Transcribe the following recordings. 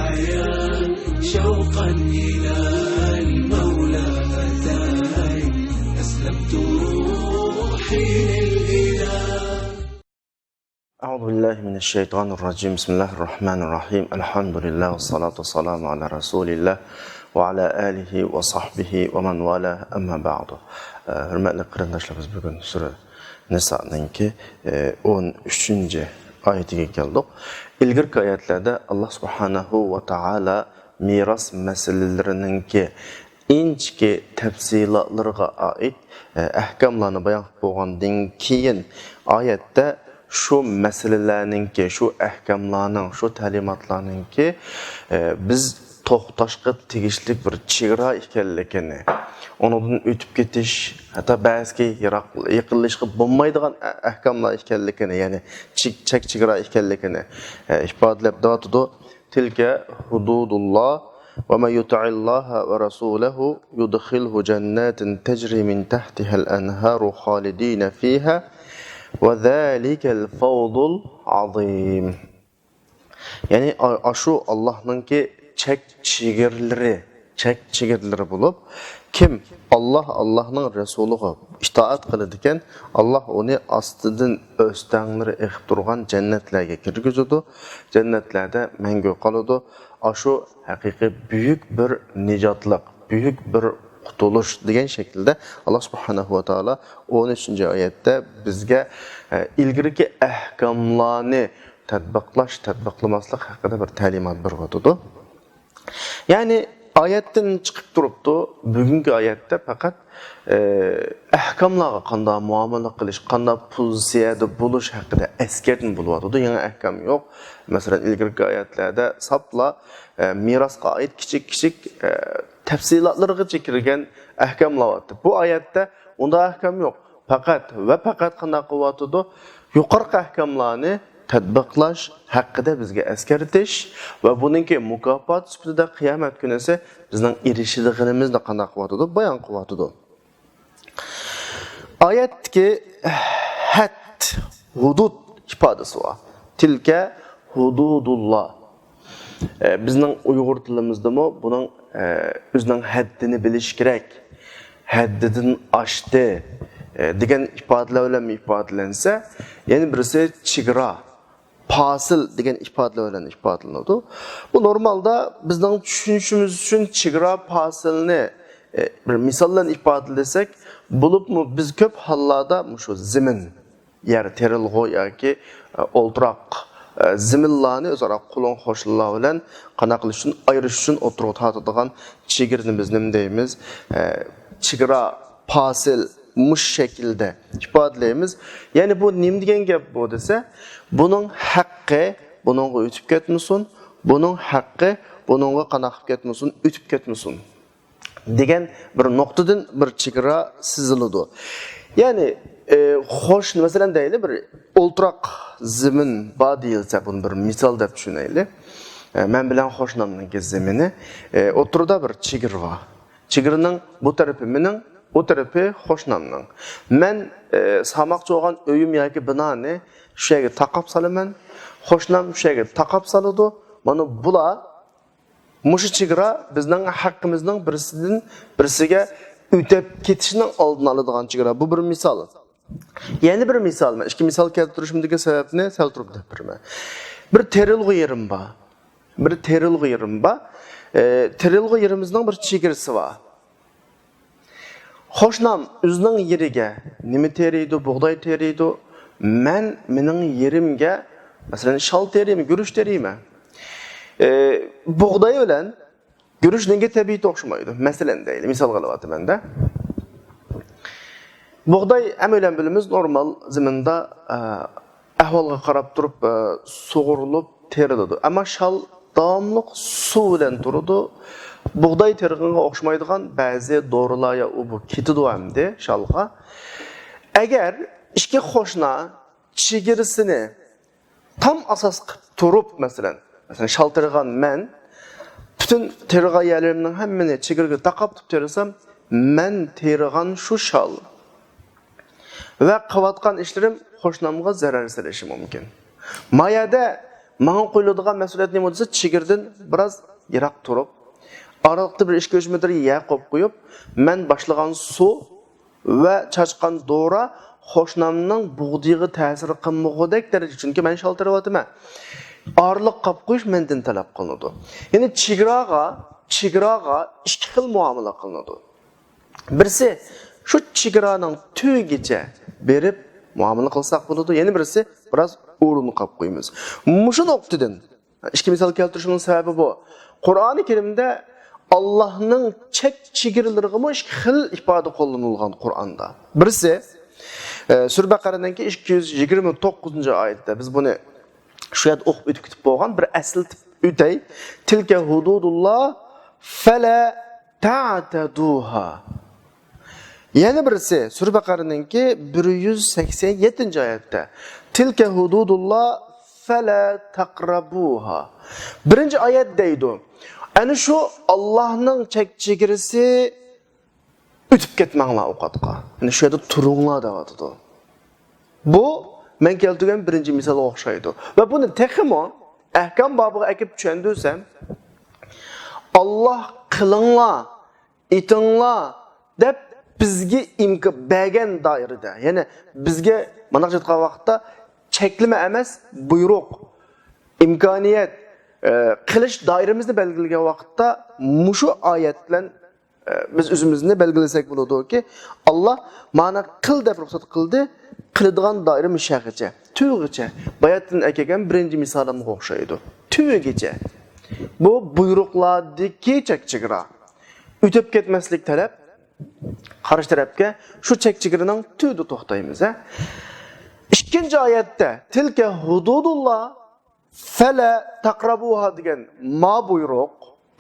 الحياة شوقا إلى المولى أتاي أسلمت روحي للإله. أعوذ بالله من الشيطان الرجيم. بسم الله الرحمن الرحيم. الحمد لله والصلاة والسلام على رسول الله وعلى آله وصحبه ومن والاه. أما بعد. Hürmetli qarindoshlarimiz, bugun sura Niso'ningki 13-oyatiga keldik. Ilgirki oyatlarda Alloh subhanahu va taolo miros masalalarininki inchki tafsilotlariga oid ahkomlarni bayon qilib bo'lgandan keyin oyatda şu meselelerninki, şu ahkamlarning, şu ta'limotlarninki biz to'xtashga tegishli bir chegara ekanligini, ondan o'tib ketish, hatto ba'zi yaqinlashib bo'lmaydigan ahkamlar ekanligini, ya'ni chegara ekanligini ifodalab da'tudu tilka hududulloh va man yuti'illaha va rasulahu yudkhilhu jannatin tajri min tahtiha al-anharu khalidina fiha وَذَٰلِكَ الْفَوْضُ الْعَظِيمِ. Yani şu Allah'ınki çek-çigirleri bulup, kim Allah'ın Resulu'na itaat kılıdıken, Allah onu astıdın östenleri ekip durgan cennetlerge kirgizdi. Cennetlerde mengü kalıdı. Şu hakiki büyük bir nicatlık, büyük bir qutuluş degan şekilde Allah subhanahu wa taala 13-oyatda bizga ilgirki ahkomlarni tatbiqlamaslik haqida bir ta'limot berdi. Ya'ni oyatdan chiqib turibdi, bugungi oyatda faqat ahkomlarga qanday muomala qilish, qanday pozitsiyada bo'lish haqida eskartin bo'lyapti. Yana ahkom yo'q. Masalan, ilgirki oyatlarda sapla mirosga oid kichik tafsilotlarga kirgan ahkomlar var. Bu oyatda unda ahkom yo'q. Faqat qanday qilyapti? Yuqorqi ahkomlarni tatbiqlash haqida bizga eskartish va buningki mukofot sifatida qiyomat kuni esa bizning erishadiganimizni qanday qilyapti? Bayon qilyapti. Oyatdagi had, hudud ifodasi bor. Tilka hududulloh. Bizning Uyg'ur tilimizda buning o'zining haddini bilish kerak. Haddidan oshdi degan ifodalar bilan ifodalansa, ya'ni birisi chegara, fasil degan ifodalar bilan ifodalanadi. Bu normalda bizning tushunishimiz uchun chegara, fasilni bir misol bilan ifodalasak, bo'libmi biz ko'p hollarda shu zimin, yer terilg'o yoki o'ltiroq ziminlarni o'zaro qo'lon qo'shillar bilan qana qilish uchun, ayirish uchun o'tirib tortadigan chegirni biz nima deymiz? Chegara, fasil mush shaklda ifodalaymiz. Ya'ni bu nima degan gap bu desa, buning haqqi buningga o'tib ketmasin, buning haqqi buningga qana qilib ketmasin, o'tib ketmasin degan bir nuqtadan bir chegara siziladi. Ya'ni xo'sh, masalan deyli bir o'ltiroq zimin bor deyilsa, buni bir misol deb tushunaylik. Men bilan xo'shnamning zimini o'tirida bir chegir bor. Chegirning bu tarafi mening, o tarafi xo'shnamning. Men samoqchi bo'lgan uyim yoki binoni shu yerga taqab solaman, xo'shnam shu yerga taqab soladi. Mana bular mush chegara bizning haqqimizning birisiga o'tib ketishning oldini oladigan chegara. Bu bir misol. Yeni bir misal mı? İki misal keltirishimdagi sababni sal turib deb beraman. Bir terilg'i yerim bor. Terilg'i yerimizning bir chegarasi bor. Xo'shnam o'zining yeriga nima teriydi, bug'doy teriydi. Mening yerimga masalan shol teriymi, guruch teriymi? Bug'doy bilan guruch nega tabiiy o'xshamaydi? Masalan deylik, misol qilyapman-da. Buğday əmələn bilimiz normal zimində əhvalға qarab durub soğurulub terididir. Amma şal davamlıq su ilə dururdu. Buğday terig'inga o'xshamaydigan ba'zi dorilarga u bu ketidi hamdi shalga. Agar ikki qo'shna chegarasini tam asos qilib turib, masalan shal terig'an men butun terig'a yerlarimning hammani chegaraga taqab turib tersam, men terig'an shu shal va qilayotgan ishlarim qo'shnamga zarar selishi mumkin. Mayada Manga qo'yiladigan mas'uliyat nima desa, chegirdan biroz yiroq turib, aralıqda bir 2-3 metr yer qo'yib qo'yib, men boshlagan suv va chachqan dora xo'shnamning bug'diga ta'sir qilmagudek daraja, chunki men shaltiryapman. Arliq qilib qo'yish mendan talab qilinadi. Ya'ni chegaraga ikki xil muomala qilinadi. Birisi shu chegaraning tugigacha berib muomala qilsak bo'ladi. Yana birisi biroz o'rin qilib qo'yamiz. Mushu nuqtadan ikki misol keltirishimning sababi bu. Qur'oni Karimda Allohning chegiralariga ikki xil ifoda qo'llanilgan Qur'onda. Birisi Sura Baqaradanki 229-oyatda biz buni shu yerda o'qib o'tib ketib bo'lgan bir asl o'tay. Tilka hududulloh fala ta'taduha. Yana birisi Sura Baqaradanki 187-oyatda Tilka hududulloh fala taqrabuha. Birinchi oyat deydi. Ana shu Allohning chegirasi o'tib ketmanglar ovqatga. Ana shu yerda turinglar deyapti. Bu men keltirgan birinchi misolga o'xshaydi. Va buni texmo ahkam bobiga akib tushundirsam, Alloh qilinglar, etinglar deb bizga imkon bergan doirada, ya'ni bizga mana shu vaqtda cheklama emas, buyruq, imkoniyat qilish doiramizni belgilagan vaqtda mushu oyat bilan biz o'zimizni belgilasak bo'ladiki, Alloh mana qil deb ruxsat qildi, qiladigan doira mishag'icha, tuyg'icha. Bayatdan akagan birinchi misolimga o'xshaydi. Tuyg'icha. Bu buyruqlardagi chekchigara. O'tib ketmaslik talab. Qarshi tarafga shu chekchigaraning tug'di to'xtaymiz. Ikkinchi oyatda tilka hududulloh fala taqrabuha degan ma buyruq,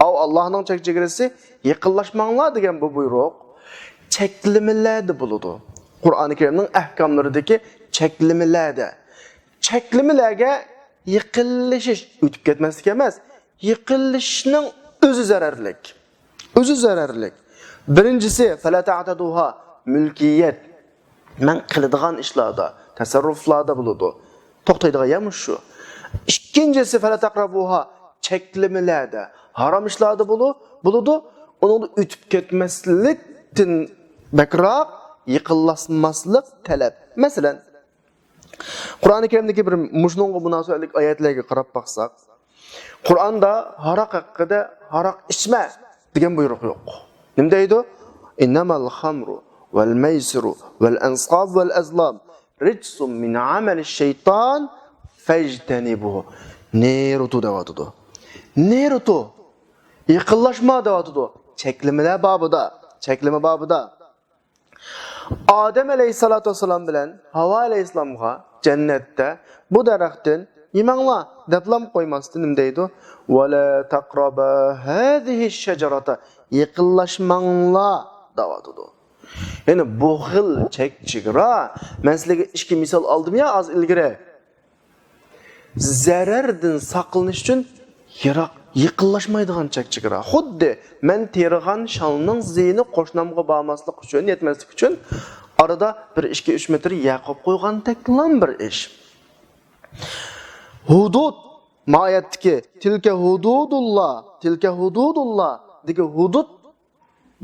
av Allohning chekchigirasi yaqinlashmanglar degan bu buyruq cheklimilarda bo'ladi. Qur'oni Karimning ahkomlaridagi cheklimilarda. Cheklimilarga yaqinlashish o'tib ketmaslik emas, yaqinlashishning o'zi zararlik. O'zi zararlik. Birinchisi fala ta'taduha mulkiyat. Men qiladigan ishlarda, tasarruflarda bo'ladi. To'xtaydigan ham shu. İkincisi fala taqrabuha cheklimilarda, harom ishlarda bo'ladi. Uni o'tib ketmaslikdan bakroq yiqilmaslik talab. Masalan, Qur'oni Karimdagi bir mushunga munosabatli oyatlarga qarab baqsak, Qur'onda haroq haqida haroq ichma degan buyruq yo'q. Nima deydi? Innamal khamru val maysiru val ansab val azlam rijsun min amali shayton fajtanibuhu. Nerutu deyapti. Nerutu. Yaqinlashma deyapti. Cheklimilar babida. Adem aleyhissalatu vesselam bilan Havo aleyhissalamga jannatda bu daraxtdan yemanglar deblam qo'ymasdi. Nima deydi? Va la taqraba hadhihi shajarata. Yaqinlashmanglar deyapti. Ya'ni bu xil chegara, men sizlarga ikki misol oldim ya az ilgari. Zarardan saqlanish uchun yaqinlashmaydigan chegara. Xuddi men terigan shalning zeyni qo'shnamga bormaslik uchun, yetmaslik uchun arada bir 2-3 metr yaqib qo'ygan taklan bir ish. Hudud ma'yatki tilka hududullah degi hudud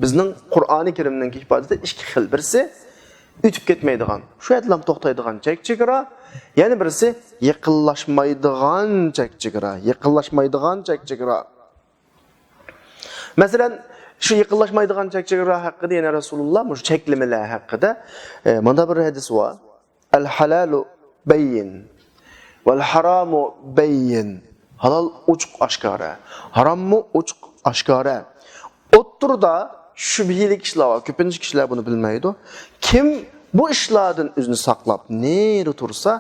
bizning Qur'oni Karimning ifodasida ikki xil. Birisi o'tib ketmaydigan, shu yerdan to'xtaydigan chegara, yana birisi yaqinlashmaydigan chegara. Masalan, shu yaqinlashmaydigan chegara haqida yana Rasululloh shu cheklimilar haqida mana bir hadis bor. Al halalu bayyin val haramu bayyin. Halal ochiq oshkora, harommi ochiq oshkora. O'ttirda shubhilik ishlar var. Ko'pincha kishilar buni bilmaydi. Kim bu ishlardan o'zini saqlab, neri tursa,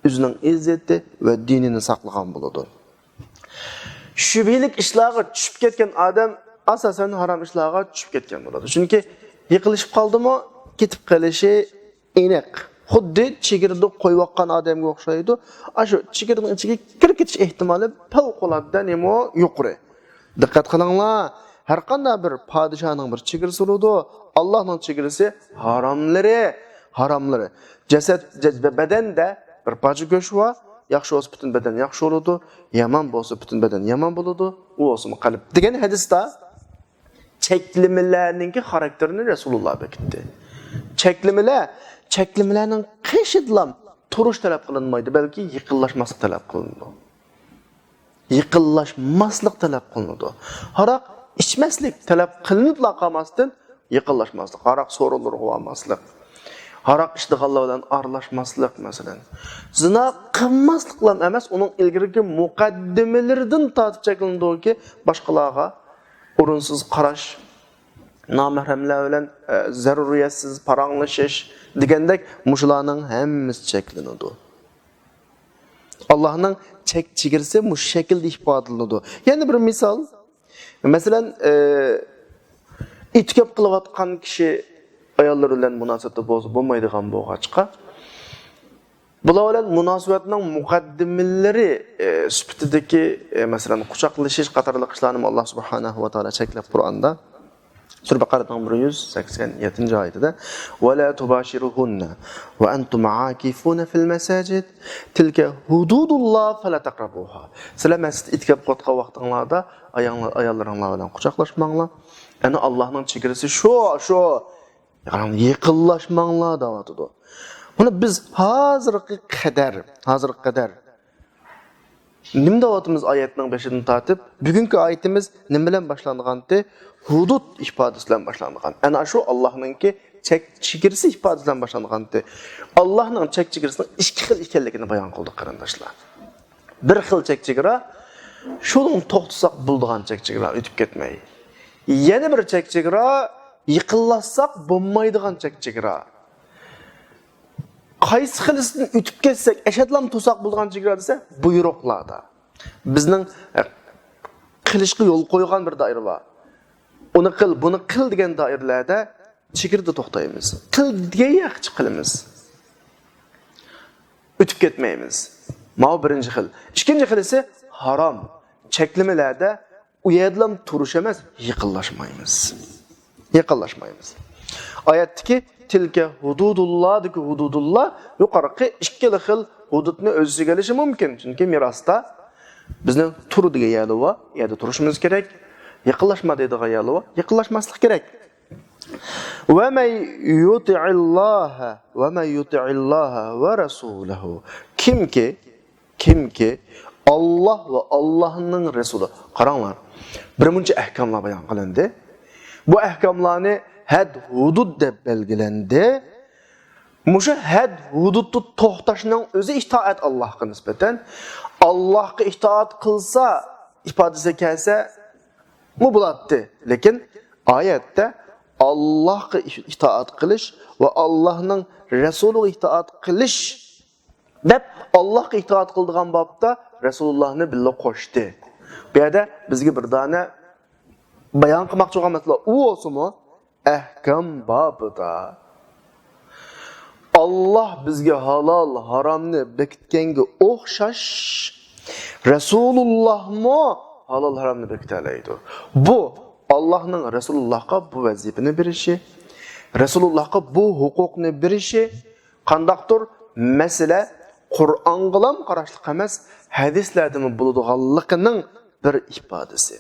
o'zining izzati va dinini saqlagan bo'ladi. Shubhilik ishlarga tushib ketgan odam asosan harom ishlarga tushib ketgan bo'ladi. Chunki yiqilishib qoldimi, ketib qolishi aniq. Xuddi chegirda qo'yib odamga o'xshaydi. Shu chegirning ichiga kirib ketish ehtimoli favqulodda nima yuqori. Diqqat qilinglar. Har qanday bir podshohning bir chegirasi bo'ladi. Allohning chegirasi haromlari. Jasad badanda bir parcha go'sht va yaxshi bo'lsa butun badan yaxshi bo'ladi, yomon bo'lsa butun badan yomon bo'ladi, u bo'lsa qalb degan hadisda cheklimilarning xarakterini Rasululloh bekitdi. Cheklimilarning qishidlam turish talab qilinmaydi, balki yiqilmaslik talab qilinadi. Yiqilmaslik talab qilinadi. Haroq ichmaslik talab qilinibla qolmasdan yiqilmaslik, haroq so'rilur olmaslik. Haroq ishtig'allar bilan aralashmaslik masalan. Zina qilmaslik bilan emas, uning ilgirki muqaddimalaridan tortib cheklanadiki, boshqalarga o'rinsiz qarash, nomahramlar bilan zaruriyatsiz paranglashish degandek mushularning hammasi cheklanadi. Allohning chegirisi mush shaklda ifodalanadi. Yana bir misol, masalan, itkab qilayotgan kishi ayollar bilan munosabatda bo'lmaydigan bo'lg'achqa, bular bilan munosabatning muqaddimlari sifatidagi masalan quchoqlashish qatorli ishlarni Alloh subhanahu va taolo cheklab Qur'onda Sura Baqaraning 187-oyatida "Va la tubashiruhunna va antum aakifuna fil masajid tilka hududulloh fala taqrabuha." Sizlar masjid itkab qotgan vaqtinglarda ayollaringlar bilan quchoqlashmanglar. Ana Allohning chegarasi shu ya'ni yiqillaşmanglar deyapti. Buni biz hozirga qadar nima deyapmiz oyatning 5-dan tortib, bugungi oyatimiz nima bilan boshlangandi? Hudud ifodasi bilan boshlangan. Ana shu Allohningki chegarasi ifodasi bilan boshlangandi. Allohning chegarasining ikki xil ekanligini bayon qildik qarindoshlar. Bir xil chegara shuni to'xtatsak bo'ladigan chegara o'tib ketmay. Yana bir chegara yiqillatsak bo'lmaydigan chegara. Qaysi xilisidan o'tib ketsak, ashadlam to'saq bo'lgan chegara desa, buyruqlarda. Bizning qilishga yo'l qo'ygan bir doira bor. Uni qil, buni qil degan doiralarda chegarada to'xtaymiz. Qil degan yaxshi qilamiz. O'tib ketmaymiz. Mana birinchi xil. Ikkinchi xil esa harom. Cheklamalarda u yerdan turish emas, yiqillaşmaymiz. Oyatdagi tilka hududulloh deki hududulloh yuqorqi ikki xil hududni o'z ichiga olishi mumkin. Chunki merosda bizning turi degan yeri bor, yerda turishimiz kerak. Yiqillaşma deydigan yeri bor, yiqillaşmaslik kerak. Va may yuti'illaha va rasulahu. Kimki Allah va Allohning rasuli. Qaranglar. Birmuncha ahkomlar bayon qilindi. Bu ahkomlarni had hudud deb belgilendi. Mushu had hududni to'xtashning o'zi itoat Allohga nisbatan. Allohga itoat qilsa, ifodasi kelsa, bu bo'ladi. Lekin oyatda Allohga itoat qilish va Allohning rasuliga itoat qilish deb Allohga itoat qildigan babda Rasulullohni billa qo'shdi. Bu yerda bizga bir dona bayon qilmoqchi bo'lgan masala u bo'lsa-mu, ahkam babida Allah bizga halol, haromni bekitganga o'xshash Rasulullohmo halol, haromni bekitalaydi. Bu Allohning Rasulullohga bu vazifani berishi, Rasulullohga bu huquqni berishi qandaqdir masala Qur'onga ham qarashliq emas, hadislarda bo'ladiganligining bir ifodasi.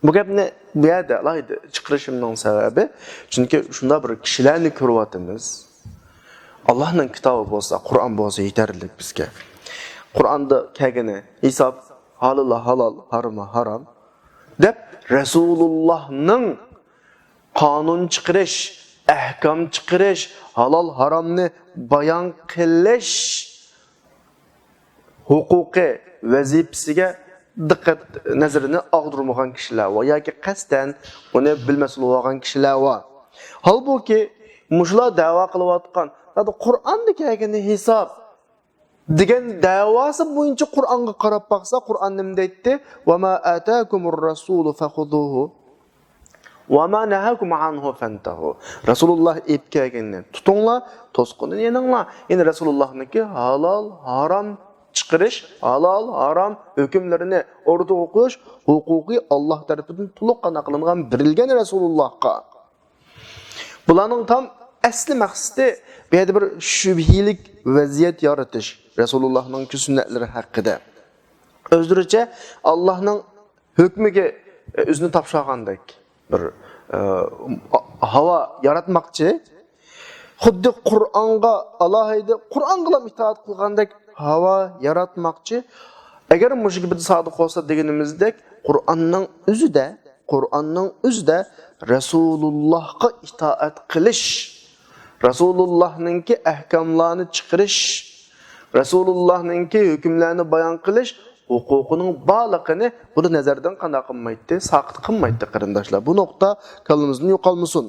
Bu gapni bu yerda alayda chiqarishimning sababi, chunki shunda bir kishilarni ko'ryapmiz. Allohning kitobi bo'lsa, Qur'on bo'lsa yetarli bizga. Qur'onda kelgani hisob halol, harom deb Rasulullohning qonun chiqarish, ahkam chiqarish, halol, haromni bayon qilish huquqi vazifasiga diqqat nazarini og'dirmagan kishilar va yoki qasdan uni bilmaslik bo'lgan kishilar va holbuki mushlar da'vo qilayotgan Qur'onda kelgan hisob degan da'vosi bo'yicha Qur'onga qarab baqsa, Qur'on nima deydi? Va ma ataakumur rasulu fakhuduhu va ma nahakum anhu fantahu. Rasululloh aytib kelganini tutinglar, to'sqinni yeninglar. Endi Rasulullohniki halol, harom chiqarish, halol, harom hukmlarini o'rtaga qo'yish huquqiy Alloh tomonidan to'liq qilingan berilgan Rasulullohga. Bularning tam asli maqsadi bu yerda bir shubhilik vaziyat yaratish Rasulullahning sunnatlari haqida. O'zlaricha Allohning hukmiga o'zini topshirgandek bir havo yaratmoqchi. Xuddi Qur'onga alohida Qur'onga itoat qilgandek havo yaratmoqchi. Agar mushuk bir sodiq bo'lsa deganimizdek, Qur'onning o'zida Rasulullohga itoat qilish, Rasulullahninki ahkamlarni chiqarish, Rasulullahninki hukmlarni bayon qilish huquqining borligini buni nazardan qanday qilmaydi, saqit qilmaydi qarindoshlar. Bu nuqta kallimizdan yo'qolmasin.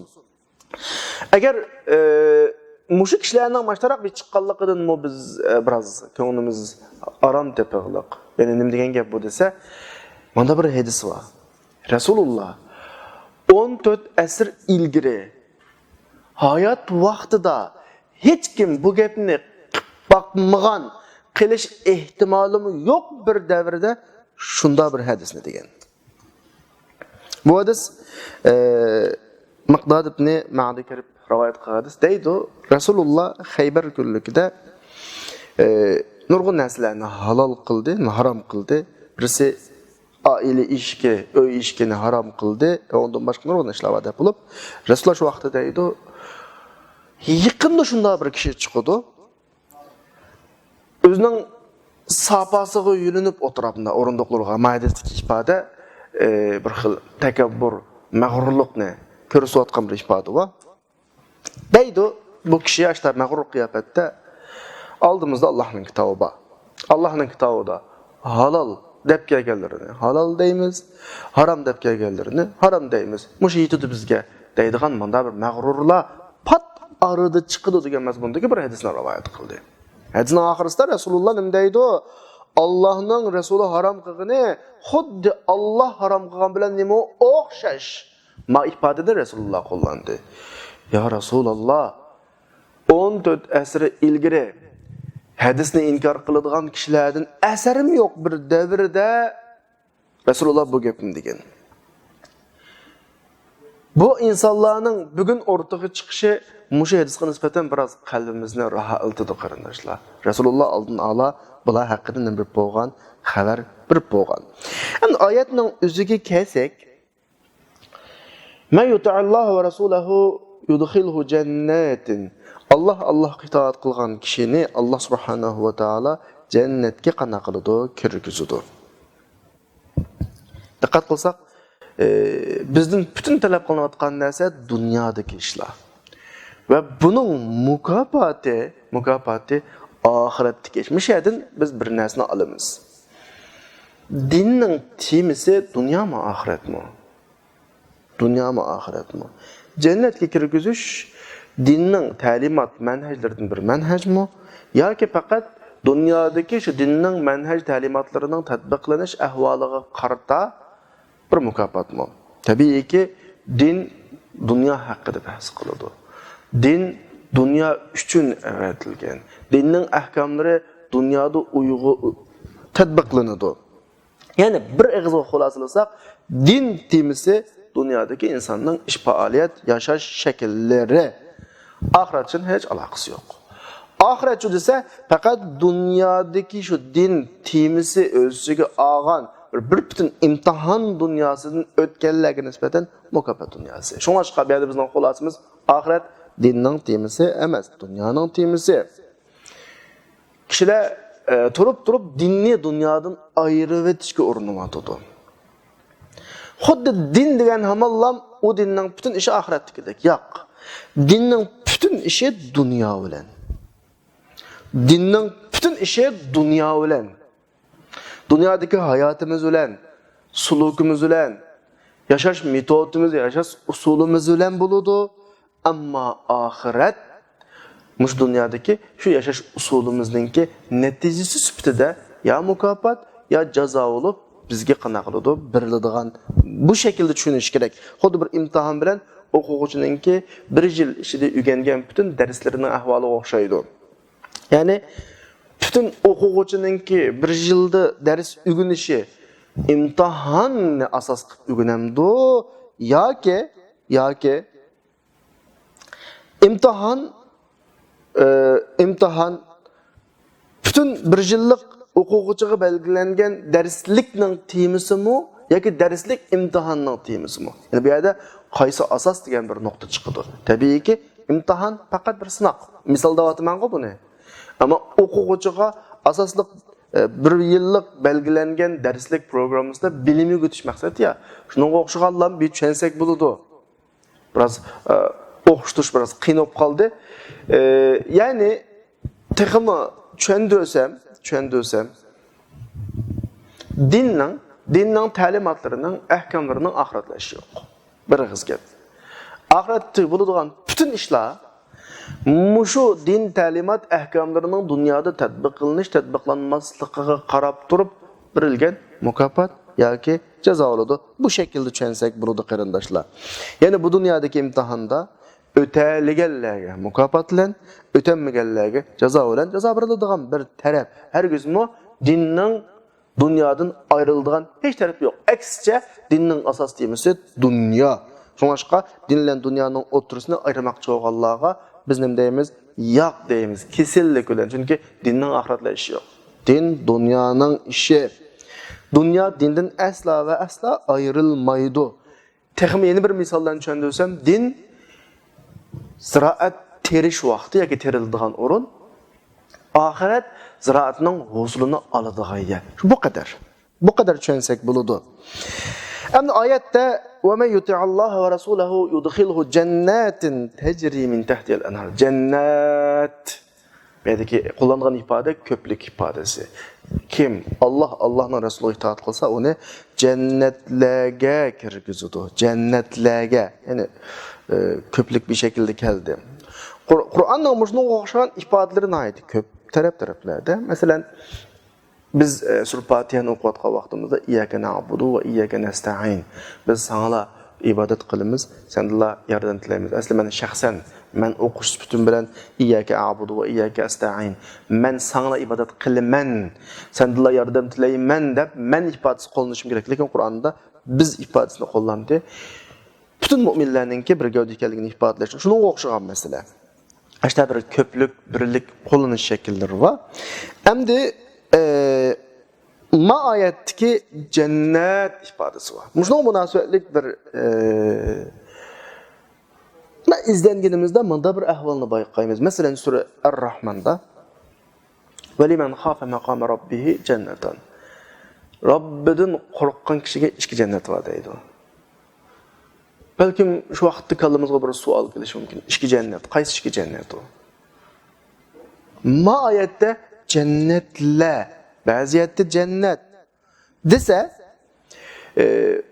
Agar mushuk kishilarning mashtaroq bir chiqqanligidan biz biroz ko'nglimiz aram tepaliq. Ya'ni nima degan gap bu desa, mana bir hadis bor. Rasululloh 14 asr ilgari hayot vaqtida hech kim bu gapni bakmagan, qilish ehtimolimi yo'q bir davrda shunda bir hadisni degan. Bu hadis Miqdod ibn Ma'di kirib rivoyat qiladi. Deydi, Rasululloh Xaybar kunligida nurg'un narsalarni halol qildi, harom qildi. Birisi oila ishki, uy ishkini harom qildi. Undan boshqa nurg'un ishlar va'da bo'lib, Rasululloh shu vaqtda deydi, yaqinda shunda bir kishi chiqdi. O'zining sapasiga yulinib o'tiribdi, o'rindiqlarga maydatik ifoda bir xil takabbur, mag'rurlikni ko'rsatgan bir ifoda bor. Deydi, bu kishi yoshlar mag'rur qiyofatda oldimizda Allohning kitobi bor. Allohning kitobida halol deb kelganlarini halol deymiz, harom deb kelganlarini harom deymiz. Mush yetdi bizga deydigan bunda bir mag'rurlar pat arada chiqdi degan mazmundagi bir hadisni rivoyat qildi. Hadisning oxirisida Rasululloh nima deydi? Allohning Rasuli harom qilgani xuddi Alloh harom qilgan bilan nima o'xshash. Ma ifodada Rasululloh qo'llandi. Ya Rasululloh, 14 asr ilgari hadisni inkor qiladigan kishilardan asarim yo'q bir davrda Rasululloh bu gapni degan. Bu insonlarning bugun o'rtaga chiqishi mushu hadisga nisbatan biroz qalbimizni rohatlatdi qarindoshlar. Rasululloh oldin ola bular haqida nima bir bo'lgan xabar bir bo'lgan. Endi oyatning o'ziga kelsak, "Ma yuta'allohu va rasulahu yudkhilhu jannatin." Allohga itoat qilgan kishini Alloh subhanahu va taolo jannatga qana qiladi, kirgizadi. Diqqat qilsak, bizning butun talab qilinayotgan narsa dunyodagi ishlar. Va buning mukofoti oxiratdagi ish. Mishadan biz bir narsani olamiz. Dinning temisi dunyomi, oxiratmi? Dunyomi, oxiratmi? Jannatga kirgizish dinning ta'limot manhajlaridan bir manhajmi yoki faqat dunyodagi shu dinning manhaj ta'limotlarining tatbiqlanish ahvoliga qarata bir mukofotmi? Tabiiyki, din dunyo haqida bahs qiladi. Din dunyo uchun yaratilgan. Dinning ahkomlari dunyoda tatbiqlanadi. Ya'ni bir og'izga xulosalasak, din temisi dunyodagi insonning ish faoliyat, yashash shakllari. Oxirat uchun hech aloqasi yo'q. Oxirat uchun esa faqat dunyodagi shu din temisi o'ziga olgan bir butun imtihon dunyosidan o'tganlarga nisbatan mukofot dunyosi. Shunga chiqib berdi bizning xulosamiz, oxirat dinning temisi emas, dunyoning temisi. Kishilar turib dinni dunyodan ayirib etishga urinayotdi. Xuddi din degan hamallam u dinning butun ishi oxiratdagidek. Yo'q. Dinning butun ishi dunyo bilan. Dinning butun ishi dunyo bilan. Dunyodagi hayotimiz bilan, sulukimiz bilan, yashash metodimiz, yashash usulimiz bilan bo'ladi. Ammo oxirat mush dunyodagi shu yashash usulimizningki natijasi sifatida ya mukofot ya jazo bo'lib bizga qana qiladi, beriladigan bu shaklda tushunish kerak. Xuddi bir imtihon bilan o'quvchininki 1 yil ichida o'rgangan butun darslarining ahvoliga o'xshaydi. Ya'ni butun o'quvchininki 1 yilda dars o'rganishi imtihonni asos qilib o'rganamdi yoki imtihan bütün bir yillik o'quvchiga belgilangan darslikning temisimi yoki darslik imtihonning temisimi? Ya'ni bu yerda qaysi asos degan bir nuqta chiqadi. Tabiiyki, imtihon faqat bir sinov. Misol deyapman-ku buni. Ammo o'quvchiga asosli bir yillik belgilangan darslik programmasida bilimni o'tish maqsadi ya. Shunga o'xshaganlarni bir tushunsak bo'ladi. Biraz o'qitish biraz qiyin bo'lib qoldi. Ya'ni texmi tushundirsam dinning ta'limotlarının ahkomlarining oxiratlashi yo'q. Bir og'iz gap. Oxiratda bo'ladigan butun ishlar mushu din ta'limot ahkomlarining dunyoda tatbiqlanmasligiga qarab turib berilgan mukofot yoki jazo bo'ladi. Bu shaklda tushunsak bo'ladi qarindoshlar. Ya'ni bu dunyodagi imtihonda ötəligellerge mukafat bilen, ötənməgəllerge cəza bilen cəza beriladigan bir tərəf. Hergizmi dinning dünyadan ayrıldığan heç tərəf yox. Əksicə dinning asas temisi dünya. Şoňaşqa din bilen dünyanın oturusunu ayırmakçı bolganlarga biz nem deyimiz? Yoq deyimiz. Kesillik bilen. Çünki dinning ahiratla işi yox. Din dünyanın işi. Dünya dindən əsla və əsla ayrılmaydı. Texmi yeni bir misaldan düşündürsem, din ziraat teriş vaqti yoki terildigan o'rin, oxirat ziraatning hosulini oladigan yer. Bu qadar. Bu qadar tushunsak bo'ladi. Endi oyatda "Va men yuti'alloha va rasulahu yudkhilhu jannatin tajri min tahtiha al-anhar." Jannat. Buradagi qo'llangan ifoda ko'plik ifodasi. Kim Allohning rasuliga itoat qilsa, uni jannatlarga kirgizadi. Jannatlarga, ya'ni köplik bir şekilde geldi. Kur'an'da muşnun oxşayan ifadelerini ait köp taraflarda. Mesela biz Sur Fatiha'nı okuvatqa vaqtimizda iyyaka na'budu va iyyaka nasta'in. Biz sana ibadet qilamiz, sendilla yardım tilaymiz. Aslında men şahsen men o'qish bütün bilan iyyaka a'budu va iyyaka asta'in. Men sana ibadet qilaman, sendilla yardım tilayman deb men ifodasi qo'llanishim kerak. Lekin Qur'onda biz ifodasini qo'llanadi. Bütün müminlerinki bir gövde ekanligini ifodalash. Şuna o'xshagan masala. İşte bir köplük, birlik qo'llanish shaklları var. Endi ma oyatdagi jannat ifodasi var. Shunga munosabatlik bir izlengenimizde bunda bir ahvolni bayqaymiz. Masalan, sura Ar-Rahmonda "Ve limen khafa maqama rabbih jannatan." Robbidan qo'rqqan kishiga ikki jannat var deydi. Belki şu vaqtda kallamızga bir sual kelishi mumkin. İki cennet, qaysi iki cennet o? Ma ayette cennetler, bazı ayette cennet dese,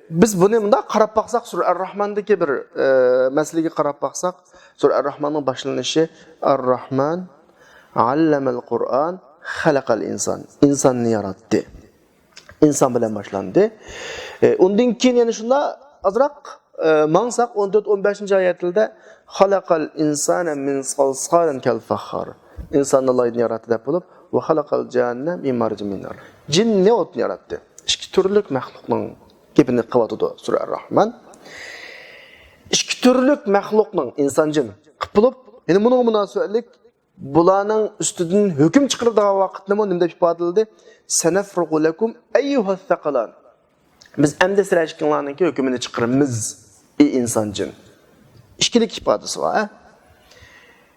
biz bunu bunda qarab baqsaq, Sura Ar-Rahmondagi bir masalaga qarab baqsaq, Sura Ar-Rahmonning boshlanışı Ar-Rahman allamal Qur'an xalaqal inson. İnsonni yaratdi. İnson bilan boshlanadi. Undan keyin yana shunda azroq Mansak 14-15 ayetinde halakal insana min salsalin kal fakhar. İnsanı Allah'ın yarattı dep bulup ve halakal cehennem min marcin min nar. Cin ne otunu yarattı? İki türlük mahlukның gepini qıvatıdı Sura Ar-Rahman. İki türlük mahlukның insan cin qıp bulup, yani bunun münasebetlik bularning üstüden hüküm çıkardığı vakitte nimde ifadaldı? Senefrugu lekum eyyuhas thaqalan. Biz emde sirajkinlarınki hükümünü çıkarımız insan cin. İşkilik ifadesi var.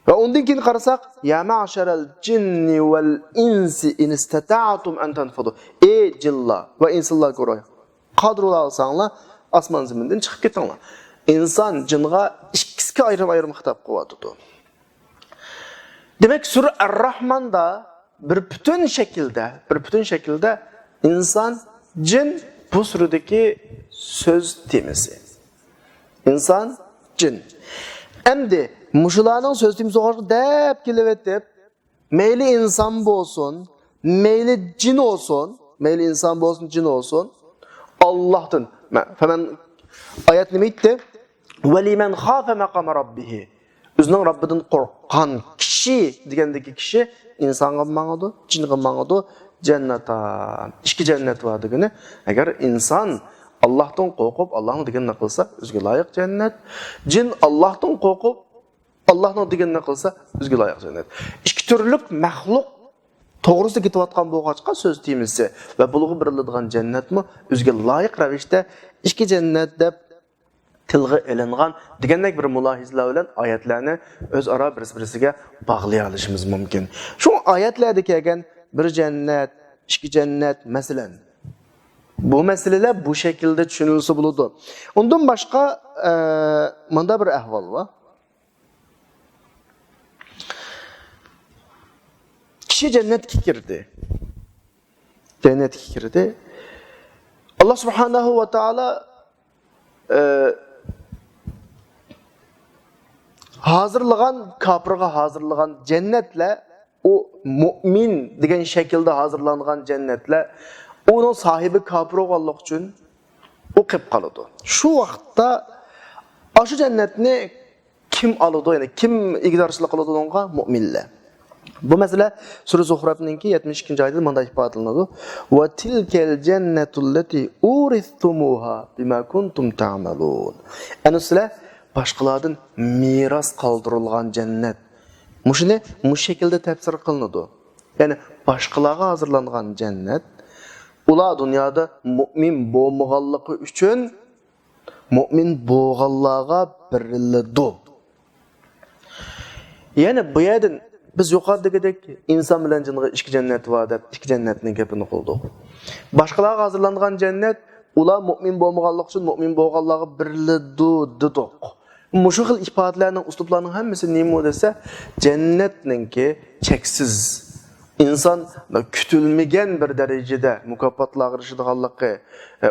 Ve ondan keyin qarasak, ya ma'şarel cinni vel insi in istata'tum an tanfudu. Ey cinlar ve inslar ko'ray. Qadr olsanlar, osmon zamindan chiqib ketinglar. İnsan cinga ikkisiga ayrim xitob qilyapti. Demek Sura Ar-Rahmonda bir bütün şekilde insan, cin bu suradaki söz temisi. İnsan, cin. Endi muşularning söz temisi o'xshab deb kelyapti. Meyli insan bo'lsin, meyli cin olsun, meyli insan bo'lsin, cin olsun. Allah'tan. Hemen ayet nima aytdi? "Ve limen khafa maqama rabbih." O'zining Robbidan qo'rqqan kishi degandagi kishi insonga mangadi, jinga mangadi, jannatan. İki cennet var degani. Agar inson Allah'tan qo'rqib, Allah'ning deganini qilsa, o'ziga loyiq cennet. Jin Allah'tan qo'rqib, Allah'ın deganini qilsa, bizga loyiq jannat. Ikki turlik mahluq to'g'risida ketayotgan bo'lg'achqa so'z temisi va bulg'i biriladigan jannatmi o'ziga loyiq ravishda ikki jannat deb tilga ilingan degandek bir mulohizlar bilan oyatlarni o'zaro bir-biriga bog'lay olishimiz mumkin. Shu oyatlarda kelgan bir jannat, ikki jannat masalan bu meseleler bu şekilde düşünülse buludu. Ondan başka manda bir ahval var. Kişi cennetke girdi. Cennetke girdi. Allah subhanahu ve taala hazırlagan, kapırga hazırlagan cennetle o mümin degen şekilde hazırlangan cennetle onun sahibi kafir olganlık için o qilib qoladi. Shu vaqtda aşı cennetni kim aladi? Yani kim igdorchilik qiladi unga? Mu'minlar. Bu mesele Sura Zuhraf'ninki 72. ayetinde manda ifodalanadi. Wa tilkel cennetul lati urithumuha bima kuntum ta'malun. Ana sizlar başqalardan miras qoldirilgan cennet. Mushuni mush şekilde tafsir qilinadi. Yani başqalarga hazırlangan cennet ular dünyada mümin bo'lmaganligi uchun mümin bo'lganlarga beriladi. Yani bu yerdan biz yuqoridagidek inson bilan jinga ikki jannat bor deb ikki jannatning gapini qildik. Boshqalarga hozirlangan jannat ular mümin bo'lmaganligi uchun mümin bo'lganlarga beriladi dedik. Mushu xil ifodalarning uslublarning hammasi nima desa jannatninki cheksiz İnsan kütülmegen bir derecede mukaffatla girişidiganligi,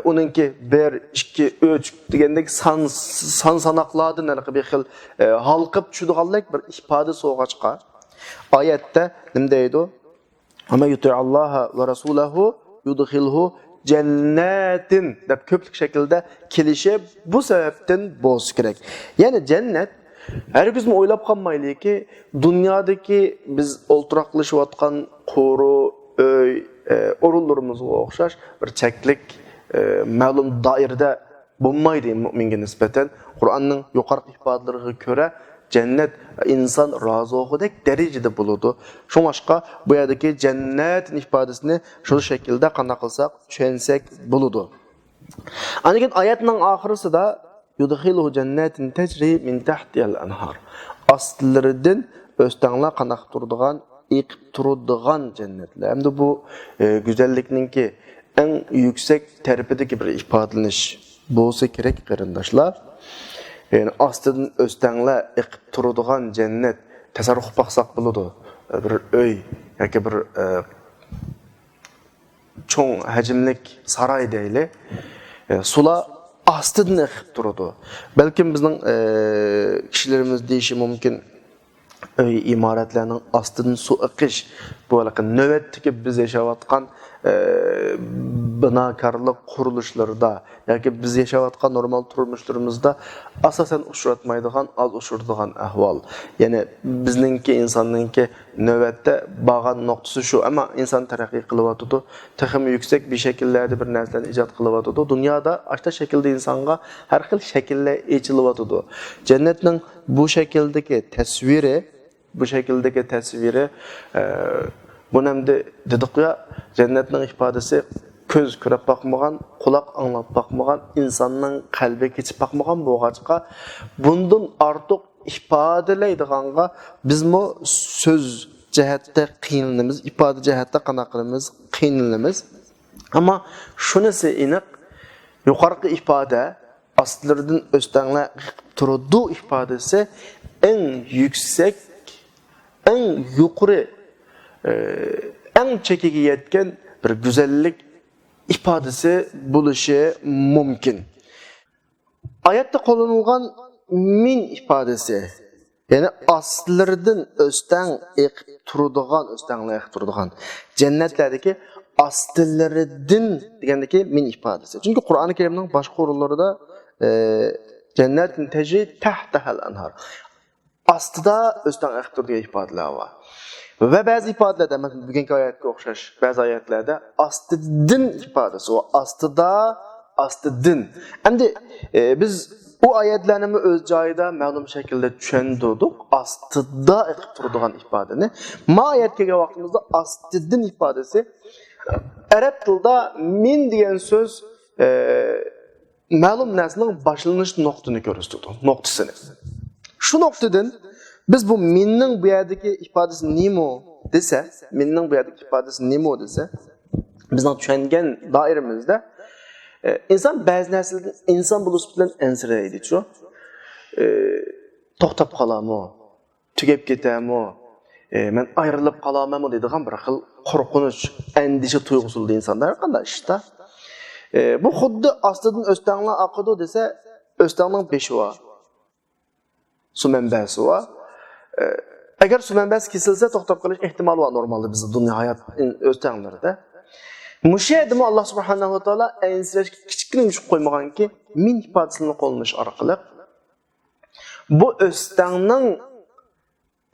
onunki 1, 2, 3 degandek san sanaqlardan bir xil halqib tushadiganlik bir ifoda so'g'achqa. Oyatda nima deydi? Ama yuti'allaha ve rasulahu yudkhilhu cennetin deb ko'plik şekilde kelişib bu sebepten bo'lsa kerak. Yani cennet herkes mi o'ylab qolmaylik ki dünyadaki biz o'ltiraqlashayotgan qo'ru, öy, o'rinlarimizga o'xshash bir cheklik ma'lum doirada bo'lmaydi mu'minga nisbatan. Qur'onning yuqorqi ifodalariga ko'ra cennet inson razog'idek darajada bo'ladi. Shunga bu yerdagi cennet ifodasini shu shaklda qanday qilsak tushunsak bo'ladi. Aniq oyatning oxirisida yudkhiluhu cennetin tecri min tahtihal anhar. Astlaridan o'stanglar qanaq turadigan, iqib turadigan cennetler. Hem de bu güzellikninki en yüksek tarafidagi bir ifodalanish bo'lsa kerak qarindoshlar. Yani astidan o'stanglar iqib turadigan cennet tasarruf baqsaq bo'ladi. Bir öy yoki bir cho'ng hajmlik saroy deyli. Sular astidan iqib turadi. Belki bizning kishilarimiz deyishi mumkin imoratlarning astidan suv iqish bu navbatdagi biz yashayotgan binokorlik qurilishlarida yoki biz yashayotgan normal turmushlarimizda asosan uchratmaydigan, az uchraydigan ahvol. Ya'ni bizningki insonninki navbatda bo'lgan nuqtasi shu, ammo inson taraqqiy qilyotdi, texim yuksak bir shakllarda bir narsalarni ijod qilyotdi. Dunyoda ashta shaklda insonga har xil shakllar echilyotdi. Jannatning bu shakldagi tasviri bu namda dedik ya cennetning ifodasi ko'z ko'rib bakmagan, quloq anglab bakmagan, insonning qalbi kechib bakmagan bo'lg'achqa bundan ortiq ifodalaydiganga bizmi so'z jihatda qiynalamiz, ifoda jihatda qanaqa qilamiz, qiynalamiz. Ammo shunisi aniq yuqorqi ifoda astlaridan o'stanglar turadi ifodasi en yüksek, en yuqori, en çekici yetken bir güzellik ifadesi buluşu mümkün. Ayette kullanılan min ifadesi, yani aslardan östen turadigan cennetlerdeki aslardan degendeki min ifadesi. Çünkü Kur'an-ı Kerim'nin başka oralarında cennetin tecri tahtahal anhar. Astıda östen iqtur diye ifadeler var. Ve bazı ifadelerde, mesela bugünkü ayette okşaş, bazı ayetlerde astıdın ifadesi, o astıda, astıdın. Hem de biz o ayetlerini öz joyida ma'lum şekilde tushundirdik. Astida iqib turadigan ifodani. Ma ayet kelgan vaqtimizda astidin ifodasi arab tilida min degan so'z ma'lum narsaning boshlanish nuqtini ko'rsatadi, nuqtasini. Shu nuqtadan biz bu minning bu yerdagi ifodasi nima desa, minning bu yerdagi ifodasi nima desa, bizning tushungan doiramizda inson ba'zi narsalardan inson bo'lish bilan ansiraydi, shu. To'xtab qolarmi? Tugab ketarmi? Men ayrilib qolarmanmi deydigan bir xil qo'rqinish, andisha tuyg'usida insonlar qanday ishda. Bu xuddi ostidan o'stanglar oqidi desa, o'stangning beshi bor. Su manbasi bor. Agar su manbasi kesilsa to'xtab qolish ehtimoli bor normalda bizning dunyo hayot o'stanglarda. Mushaydim Allah subhanahu wa taala ensirashga kichkina yushib qo'ymaganki, min ifodasini qo'llanish orqali bu o'stangning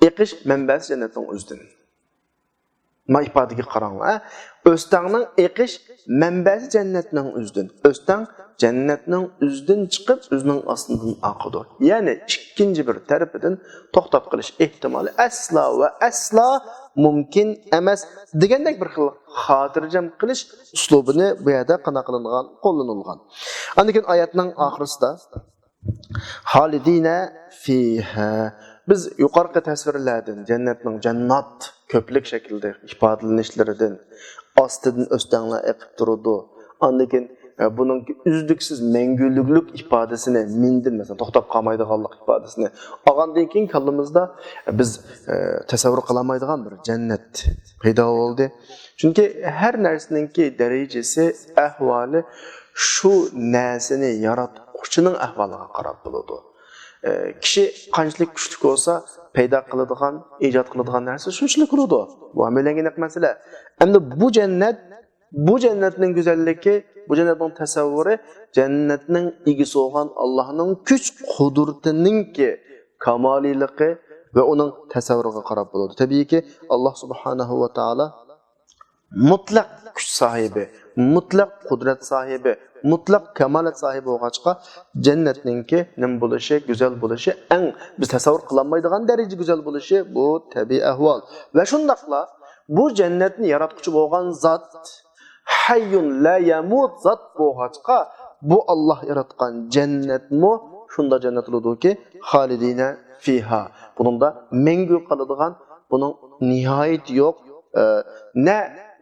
eqish manbasi jannatning o'zidan. Ma ifodasiga qarang, o'stangning eqish manbasi jannatning o'zidan. O'stang jannatning o'zidan chiqib, o'zining ostidan oqadi. Ya'ni ikkinchi bir tarafidan to'xtab qolish ehtimoli asla va asla mumkin emas degandek bir xil xotirjam qilish uslubini bu yerda qana qilingan, qo'llanilgan. Andikin oyatning oxirisida Halidina fiha biz yuqorqi tasvirlardan jannatning jannat ko'plik shaklda ifodalanishlardan ostidan o'stanglar eqib turadi. Andikin bunun üzdüksiz mengülüklük ifadesini mindin mesela to'xtab qolmaydiganlik ifadesini olgandan keyin kallamızda biz tasavvur qilolmaydigan bir jannat paydo bo'ldi. Chunki har narsaninki darajasi, ahvoli shu narsani yaratuvchining ahvoliga qarab bo'ladi. Kishi qanchalik kuchli bo'lsa, paydo qiladigan, ijod qiladigan narsa shunchalik bo'ladi. Bu amaliyotga masala. Endi bu jannatning go'zalligi, bu jannatning tasavvuri jannatning egisi bo'lgan Allohning kuch qudratininki kamoliligi va uning tasavvuriga qarab bo'ladi. Tabiiyki Alloh subhanahu va taolo mutlaq kuch sahibi, mutlaq qudrat sahibi, mutlaq kamalat sahibi bo'lg'achqa jannatninki nim bo'lishi, go'zal bo'lishi, eng biz tasavvur qilolmaydigan darajada go'zal bo'lishi bu tabiiy ahvol. Va shundaqla bu jannatni yaratuvchi bo'lgan zot hayyun la yamut zot bo'lg'achqa bu Alloh yaratgan jannatmi shunda jannat bo'ludiki halidina fiha. Buningda mengu qoladigan, buning nihoyati yo'q. Ne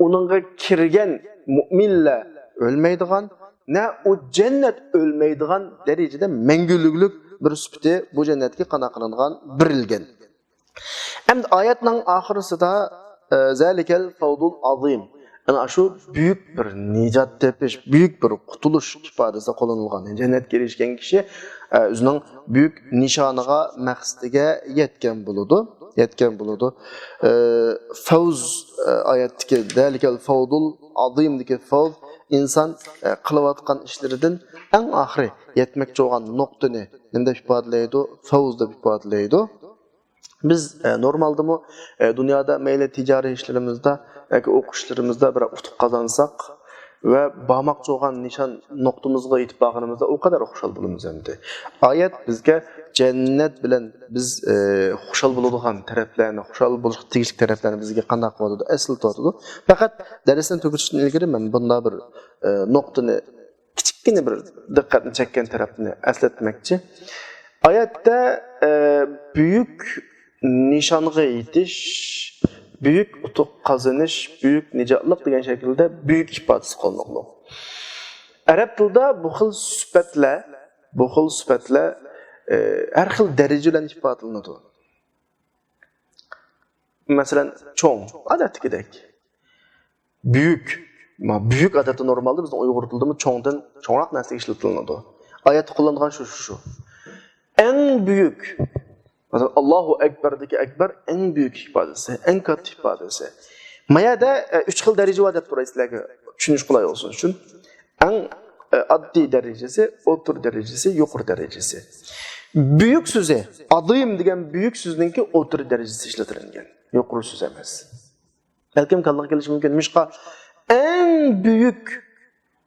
onunga kirgan mu'minlar ölmeydigan, ne o cennet ölmeydigan derecede mengülüklük bir süpti bu cennetki qana qilingan birilgen. Hem ayetning ahirasida zalikel fawdul azim. Ana şu büyük bir nicat tepiş, büyük bir qutuluş ifadesi qo'llanilgan. Cennetga erishgan kishi o'zining büyük nishoniga, maqsadiga yetgan bo'ladi. Fawz oyatdagi zalikel fawdul azimdagi fawz inson qilayotgan ishlaridan eng oxiri yetmoqchi bo'lgan nuqtani nima ifodalaydi? Fawz deb ifodalaydi. Biz normalda dunyoda mayli tijoriy ishlarimizda yoki o'qishlarimizda bir utuq qozonsak va bormoqchi bo'lgan nishon nuqtamizga yetib borganimizda o kadar xushal bo'lamiz endi. Oyat bizga jannat bilan biz xushal bo'ladigan taraflarni, xushal bo'lish tegishli taraflarni bizga qanday qiladi, asl tortadi. Faqat darsdan tugatishdan ilgari men bunda bir nuqtani kichikgina bir diqqatni chekkan tarafni eslatmoqchi. Oyatda büyük nishonga yetish, büyük utuq qozonish, büyük nijotlik degan shaklda büyük ifodasi qo'llanilgan. Arab tilida bu xil sifatlar har xil daraja bilan ifodalanadi. Masalan, cho'ng odatdagidek. Büyük odatda normalda bizning Uyg'ur tilida cho'ngdan cho'ngroq narsa ishlatiladi. Oyatda qo'llanilgan shu. En büyük mesela Allahu Ekber'deki Ekber en büyük ifadesi, en katta ifadesi. Mayada 3 xil daraja var deb turasizlarga tushunish qulay olsun uchun. En addi derecesi, o'tir derecesi, yuqori derecesi. Büyük söze, adayım degan büyük sözninki o'tir derecesi ishlatilgan. Yuqori söz emas. Balkim kallık kelishi mumkin. Mishqa en büyük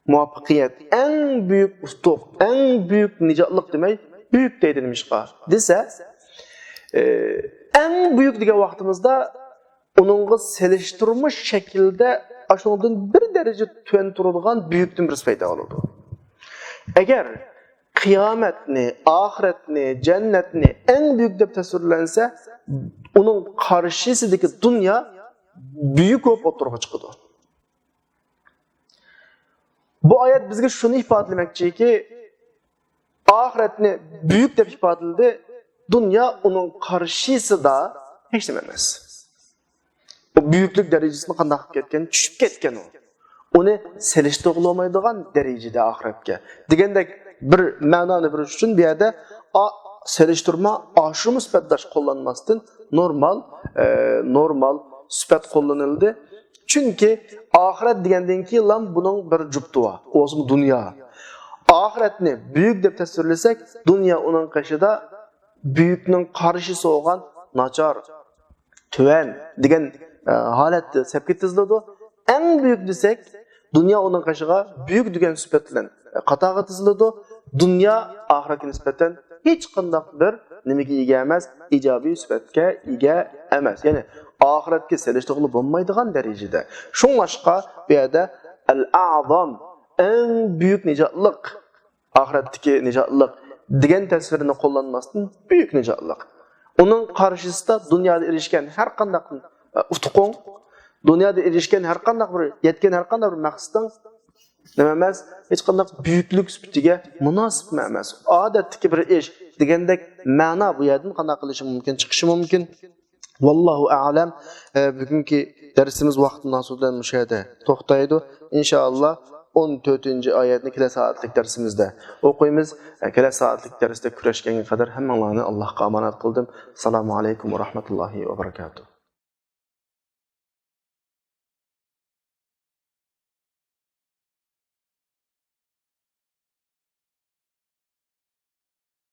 muvaffaqiyat, en büyük ustuq, en büyük nicatlık demek büyük deyilmişqa. Dese, en büyük degan vaqtimizda onunla seliştirmiş şekilde aşağıdan bir derece tüven turulgan büyüktün bir payda olurdu. Eğer kıyametni, ahiretni, cennetni en büyük deb tasvirlense, onun karşısındaki dünya büyük olup oturuğa çıkıdı. Bu ayet bizge şunu ifadelemekçi ki, ahiretni büyük deb ifadeledi, dünya onun karşısında hiç dememez. O büyüklük derecesini qanday qilib ketgan, tushib ketgan o. Onu seliştirolmaydigan derecede ahiretke. Degandek bir ma'noni berish uchun bu yerda seliştirma aşırı müsbetdash qo'llanmasdan normal sübet qo'llanildi. Çünkü ahiret degandan keyin ham buning bir jufti bor. O'zi dunyo. Ahiretni büyük deb tasvirlasak, dunyo uning qishida büyükning qarshisi bo'lgan nachar, tuvan degan holatda sabit tiziladi. En büyük desek, dünya onun kaşığa büyük degan sübet bilan qatağa tiziladi. Dünya ahiretga nisbatan hech qanday bir nimaga ega emas, ijobiy sübetga ega emas. Ya'ni ahiretga selishtirib bo'lmaydigan darajada. Shunlashqa bu yerda al-a'zam, en büyük nicatlık, ahiretdagi nicatlık degan tasvirini qo'llanmasdan büyük nicatlık. Onun qarshısida dunyoda erishgan har qanday utuqon, dunyoda erishgan har qanday bir yetgan har qanday bir maqsaddan nima emas, hech qanday buyuklik sifatiga munosib emas. Odatdagi bir ish degandek ma'no bu yerdan qanday qilishi mumkin, chiqishi mumkin. Vallohu a'lam. Bugungi darsimiz vaqtidan so'zdan mushahada to'xtaydi. Inshaalloh 14-oyatni kelasi soatlik darsimizda o'qiymiz. Kelasi soatlik darsda kurashganga qadar hammalarni Allohga omonat qildim. Assalomu alaykum va rahmatullohi va barakatuh.